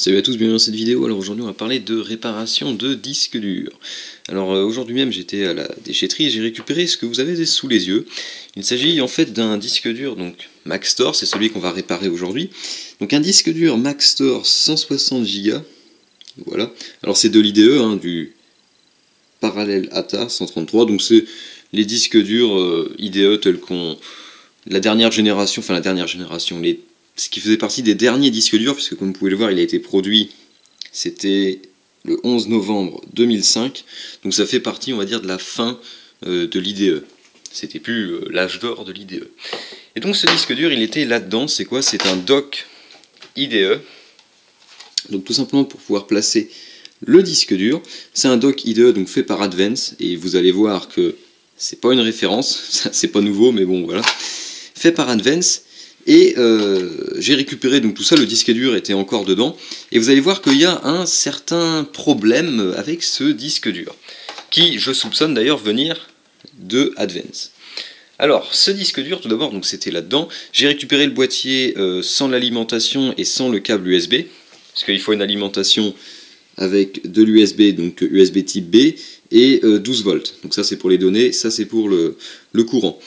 Salut à tous, bienvenue dans cette vidéo. Alors aujourd'hui on va parler de réparation de disques durs. Alors aujourd'hui même j'étais à la déchetterie et j'ai récupéré ce que vous avez sous les yeux. Il s'agit en fait d'un disque dur donc Maxtor, c'est celui qu'on va réparer aujourd'hui. Donc un disque dur Maxtor 160 Go. Voilà. Alors c'est de l'IDE, du Parallel ATA 133. Donc c'est les disques durs IDE tels qu'on... la dernière génération, ce qui faisait partie des derniers disques durs, puisque comme vous pouvez le voir, il a été produit, c'était le 11 novembre 2005, donc ça fait partie, on va dire, de la fin de l'IDE. C'était plus l'âge d'or de l'IDE. Et donc ce disque dur, il était là-dedans, c'est quoi? C'est un dock IDE, donc tout simplement pour pouvoir placer le disque dur. C'est un dock IDE donc fait par Advance, et vous allez voir que c'est pas une référence, c'est pas nouveau, mais bon voilà, fait par Advance. Et j'ai récupéré donc tout ça, le disque dur était encore dedans, et vous allez voir qu'il y a un certain problème avec ce disque dur, qui je soupçonne d'ailleurs venir de Advance. Alors ce disque dur, tout d'abord, donc c'était là-dedans, j'ai récupéré le boîtier sans l'alimentation et sans le câble USB, parce qu'il faut une alimentation avec de l'USB, donc USB type B, et 12 volts, donc ça c'est pour les données, ça c'est pour le courant.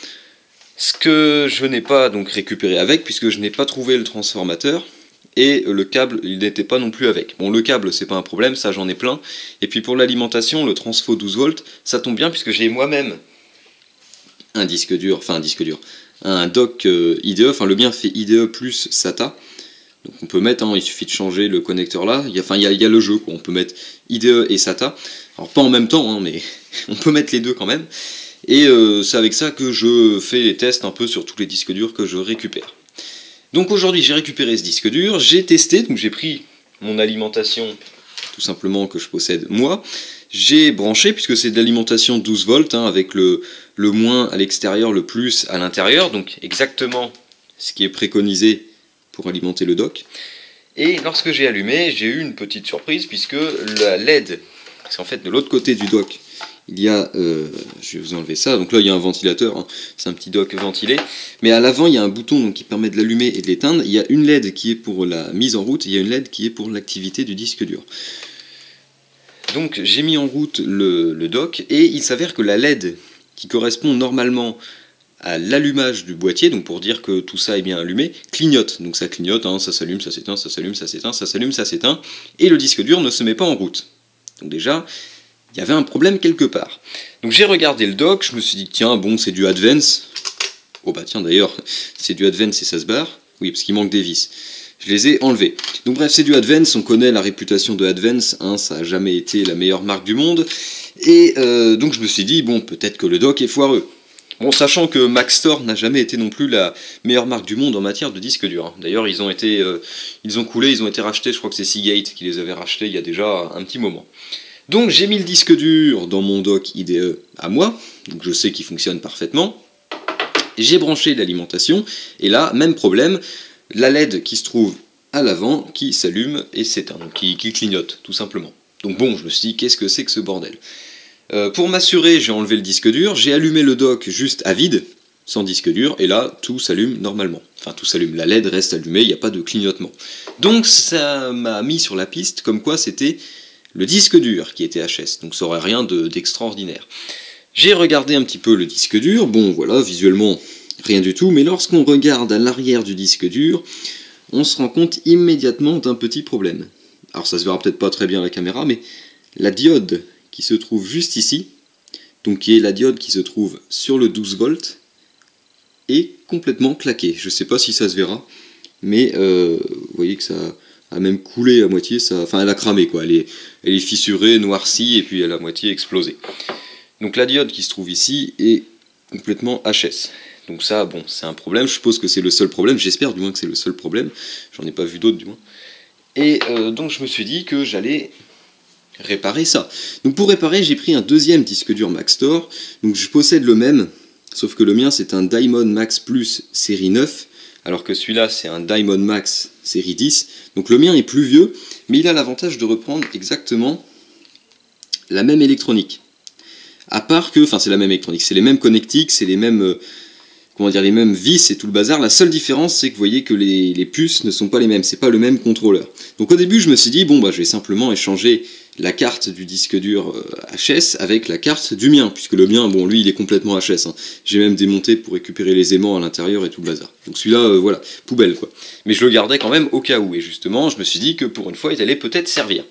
Ce que je n'ai pas donc récupéré avec, puisque je n'ai pas trouvé le transformateur, et le câble il n'était pas non plus avec. Bon, le câble c'est pas un problème, ça j'en ai plein, et puis pour l'alimentation, le transfo 12 volts, ça tombe bien puisque j'ai moi-même un disque dur, un dock IDE, enfin le mien fait IDE plus SATA, donc on peut mettre, il suffit de changer le connecteur là, il y a le jeu, quoi. On peut mettre IDE et SATA, alors pas en même temps, mais on peut mettre les deux quand même. Et c'est avec ça que je fais les tests un peu sur tous les disques durs que je récupère. Donc aujourd'hui j'ai récupéré ce disque dur, j'ai testé, donc j'ai pris mon alimentation tout simplement que je possède moi, j'ai branché puisque c'est de l'alimentation 12 volts avec le moins à l'extérieur, le plus à l'intérieur, donc exactement ce qui est préconisé pour alimenter le dock. Et lorsque j'ai allumé, j'ai eu une petite surprise puisque la LED, parce qu'en fait de l'autre côté du dock, il y a, je vais vous enlever ça, donc là il y a un ventilateur, c'est un petit dock ventilé, mais à l'avant il y a un bouton donc, qui permet de l'allumer et de l'éteindre, il y a une LED qui est pour la mise en route, et il y a une LED qui est pour l'activité du disque dur. Donc j'ai mis en route le dock, et il s'avère que la LED qui correspond normalement à l'allumage du boîtier, donc pour dire que tout ça est bien allumé, clignote, donc ça clignote, ça s'allume, ça s'éteint, ça s'allume, ça s'éteint, ça s'allume, ça s'éteint, et le disque dur ne se met pas en route. Donc déjà, il y avait un problème quelque part. Donc j'ai regardé le dock, je me suis dit, tiens, bon, c'est du Advance. Oh bah tiens, d'ailleurs, c'est du Advance et ça se barre. Oui, parce qu'il manque des vis. Je les ai enlevés. Donc bref, c'est du Advance, on connaît la réputation de Advance, ça n'a jamais été la meilleure marque du monde. Et donc je me suis dit, bon, peut-être que le dock est foireux. Bon, sachant que Maxtor n'a jamais été non plus la meilleure marque du monde en matière de disques durs. D'ailleurs, ils ont été rachetés, je crois que c'est Seagate qui les avait rachetés il y a déjà un petit moment. Donc j'ai mis le disque dur dans mon dock IDE à moi, donc je sais qu'il fonctionne parfaitement. J'ai branché l'alimentation, et là, même problème, la LED qui se trouve à l'avant, qui s'allume et s'éteint, donc qui clignote, tout simplement. Donc bon, je me suis dit, qu'est-ce que c'est que ce bordel? Pour m'assurer, j'ai enlevé le disque dur, j'ai allumé le dock juste à vide, sans disque dur, et là, tout s'allume normalement. Enfin, tout s'allume, la LED reste allumée, il n'y a pas de clignotement. Donc ça m'a mis sur la piste, comme quoi c'était le disque dur qui était HS, donc ça aurait rien d'extraordinaire. J'ai regardé un petit peu le disque dur, bon voilà, visuellement rien du tout, mais lorsqu'on regarde à l'arrière du disque dur, on se rend compte immédiatement d'un petit problème. Alors ça se verra peut-être pas très bien à la caméra, mais la diode qui se trouve juste ici, donc qui est la diode qui se trouve sur le 12 volts, est complètement claquée. Je sais pas si ça se verra, mais vous voyez que ça a même coulé à moitié, enfin elle a cramé quoi, elle est fissurée, noircie, et puis elle a à moitié explosé. Donc la diode qui se trouve ici est complètement HS. Donc ça, bon, c'est un problème, je suppose que c'est le seul problème, j'espère du moins que c'est le seul problème, j'en ai pas vu d'autres du moins. Et donc je me suis dit que j'allais réparer ça. Donc pour réparer, j'ai pris un deuxième disque dur Maxtor, donc je possède le même, sauf que le mien c'est un Diamond Max Plus série 9, alors que celui-là c'est un Diamond Max série 10, donc le mien est plus vieux, mais il a l'avantage de reprendre exactement la même électronique. À part que, enfin c'est la même électronique, c'est les mêmes connectiques, c'est les mêmes comment dire, les mêmes vis et tout le bazar. La seule différence, c'est que vous voyez que les puces ne sont pas les mêmes, c'est pas le même contrôleur. Donc au début, je me suis dit, bon bah je vais simplement échanger la carte du disque dur HS avec la carte du mien, puisque le mien, bon lui il est complètement HS, hein. J'ai même démonté pour récupérer les aimants à l'intérieur et tout le bazar. Donc celui-là, voilà, poubelle quoi. Mais je le gardais quand même au cas où, et justement, je me suis dit que pour une fois, il allait peut-être servir.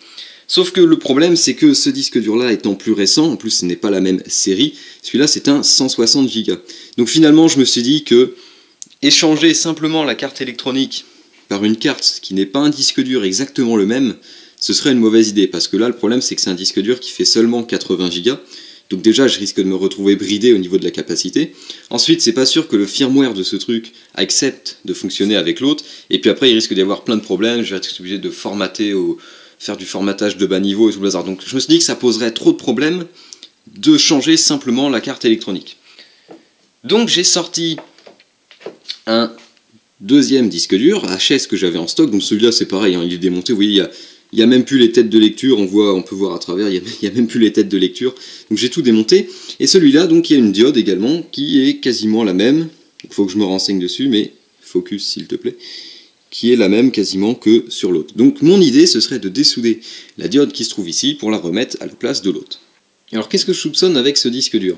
Sauf que le problème, c'est que ce disque dur-là étant plus récent, en plus ce n'est pas la même série, celui-là c'est un 160 Go. Donc finalement, je me suis dit que échanger simplement la carte électronique par une carte qui n'est pas un disque dur exactement le même, ce serait une mauvaise idée, parce que là le problème c'est que c'est un disque dur qui fait seulement 80 Go, donc déjà je risque de me retrouver bridé au niveau de la capacité. Ensuite c'est pas sûr que le firmware de ce truc accepte de fonctionner avec l'autre, et puis après il risque d'y avoir plein de problèmes, je vais être obligé de formater, faire du formatage de bas niveau et tout le bazar. Donc je me suis dit que ça poserait trop de problèmes de changer simplement la carte électronique. Donc j'ai sorti un deuxième disque dur, HS que j'avais en stock, donc celui-là c'est pareil, hein, il est démonté, vous voyez, il n'y a même plus les têtes de lecture, on peut voir à travers, il n'y a même plus les têtes de lecture, donc j'ai tout démonté, et celui-là, donc il y a une diode également, qui est quasiment la même, il faut que je me renseigne dessus, mais focus s'il te plaît, qui est la même quasiment que sur l'autre. Donc mon idée, ce serait de dessouder la diode qui se trouve ici, pour la remettre à la place de l'autre. Alors qu'est-ce que je soupçonne avec ce disque dur ?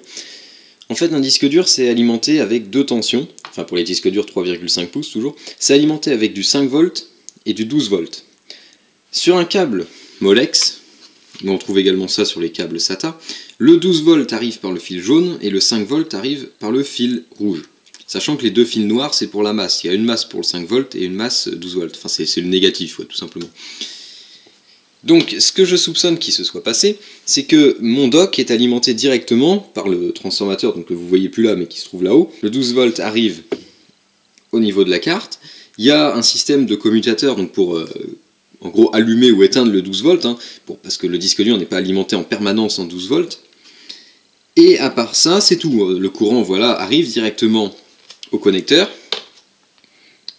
En fait, un disque dur, c'est alimenté avec deux tensions, enfin pour les disques durs 3,5 pouces toujours, c'est alimenté avec du 5 volts et du 12 volts. Sur un câble Molex, on trouve également ça sur les câbles SATA, le 12 volts arrive par le fil jaune et le 5 volts arrive par le fil rouge. Sachant que les deux fils noirs, c'est pour la masse. Il y a une masse pour le 5 volts et une masse 12 volts. Enfin, c'est le négatif, ouais, tout simplement. Donc, ce que je soupçonne qu'il se soit passé, c'est que mon dock est alimenté directement par le transformateur, donc que vous voyez plus là, mais qui se trouve là-haut. Le 12 volts arrive au niveau de la carte. Il y a un système de commutateur, donc pour en gros allumer ou éteindre le 12 volts, hein, parce que le disque dur n'est pas alimenté en permanence en 12 volts. Et à part ça, c'est tout. Le courant, voilà, arrive directement au connecteur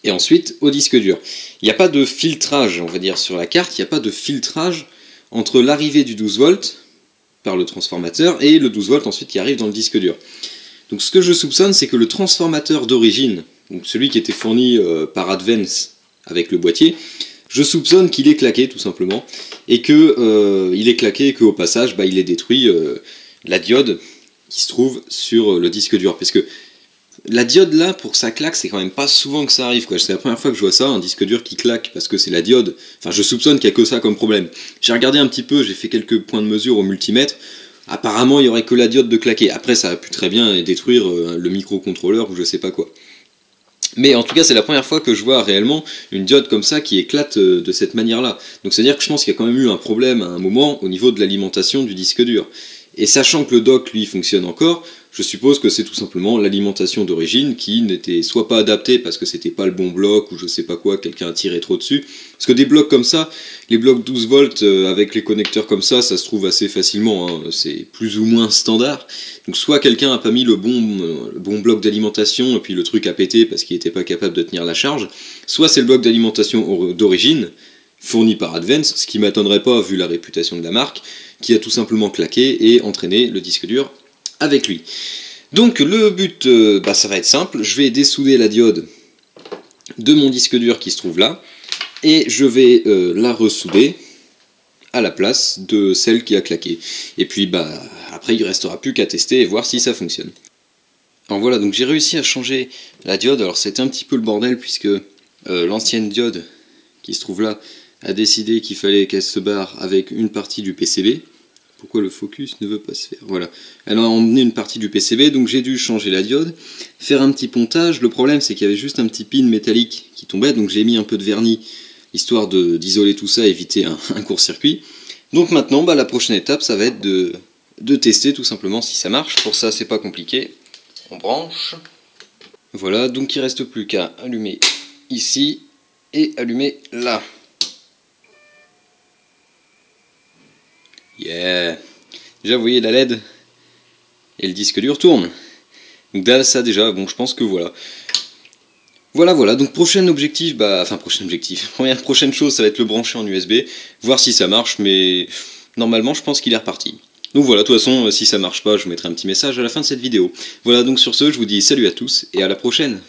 et ensuite au disque dur. Il n'y a pas de filtrage, on va dire, sur la carte, il n'y a pas de filtrage entre l'arrivée du 12 volts par le transformateur et le 12 volts ensuite qui arrive dans le disque dur. Donc ce que je soupçonne, c'est que le transformateur d'origine, donc celui qui était fourni par Advance avec le boîtier, je soupçonne qu'il est claqué tout simplement, et que il est claqué et qu'au passage il est détruit la diode qui se trouve sur le disque dur. Parce que la diode là, pour que ça claque, c'est quand même pas souvent que ça arrive, quoi. C'est la première fois que je vois ça, un disque dur qui claque parce que c'est la diode. Enfin, je soupçonne qu'il n'y a que ça comme problème. J'ai regardé un petit peu, j'ai fait quelques points de mesure au multimètre. Apparemment, il n'y aurait que la diode de claquer. Après, ça a pu très bien détruire le microcontrôleur ou je sais pas quoi. Mais en tout cas, c'est la première fois que je vois réellement une diode comme ça qui éclate de cette manière-là. Donc c'est-à-dire que je pense qu'il y a quand même eu un problème à un moment au niveau de l'alimentation du disque dur. Et sachant que le dock, lui, fonctionne encore, je suppose que c'est tout simplement l'alimentation d'origine qui n'était soit pas adaptée parce que c'était pas le bon bloc ou je sais pas quoi, quelqu'un a tiré trop dessus. Parce que des blocs comme ça, les blocs 12 volts avec les connecteurs comme ça se trouve assez facilement, hein, c'est plus ou moins standard. Donc soit quelqu'un a pas mis le bon bloc d'alimentation et puis le truc a pété parce qu'il n'était pas capable de tenir la charge, soit c'est le bloc d'alimentation d'origine fourni par Advance, ce qui m'étonnerait pas vu la réputation de la marque, qui a tout simplement claqué et entraîné le disque dur avec lui. Donc le but, ça va être simple, je vais dessouder la diode de mon disque dur qui se trouve là, et je vais la ressouder à la place de celle qui a claqué. Et puis après il ne restera plus qu'à tester et voir si ça fonctionne. Alors voilà, donc j'ai réussi à changer la diode, alors c'était un petit peu le bordel puisque l'ancienne diode qui se trouve là a décidé qu'il fallait qu'elle se barre avec une partie du PCB. Pourquoi le focus ne veut pas se faire? Voilà. Elle a emmené une partie du PCB, donc j'ai dû changer la diode, faire un petit pontage. Le problème, c'est qu'il y avait juste un petit pin métallique qui tombait, donc j'ai mis un peu de vernis, histoire d'isoler tout ça, éviter un court-circuit. Donc maintenant, la prochaine étape, ça va être de tester tout simplement si ça marche. Pour ça, c'est pas compliqué. On branche. Voilà, donc il ne reste plus qu'à allumer ici et allumer là. Yeah. Déjà vous voyez la LED et le disque dur tourne. Donc là ça déjà, bon je pense que voilà. Voilà, donc prochain objectif, prochaine chose ça va être le brancher en USB, voir si ça marche, mais normalement je pense qu'il est reparti. Donc voilà, de toute façon, si ça marche pas, je vous mettrai un petit message à la fin de cette vidéo. Voilà, donc sur ce, je vous dis salut à tous et à la prochaine.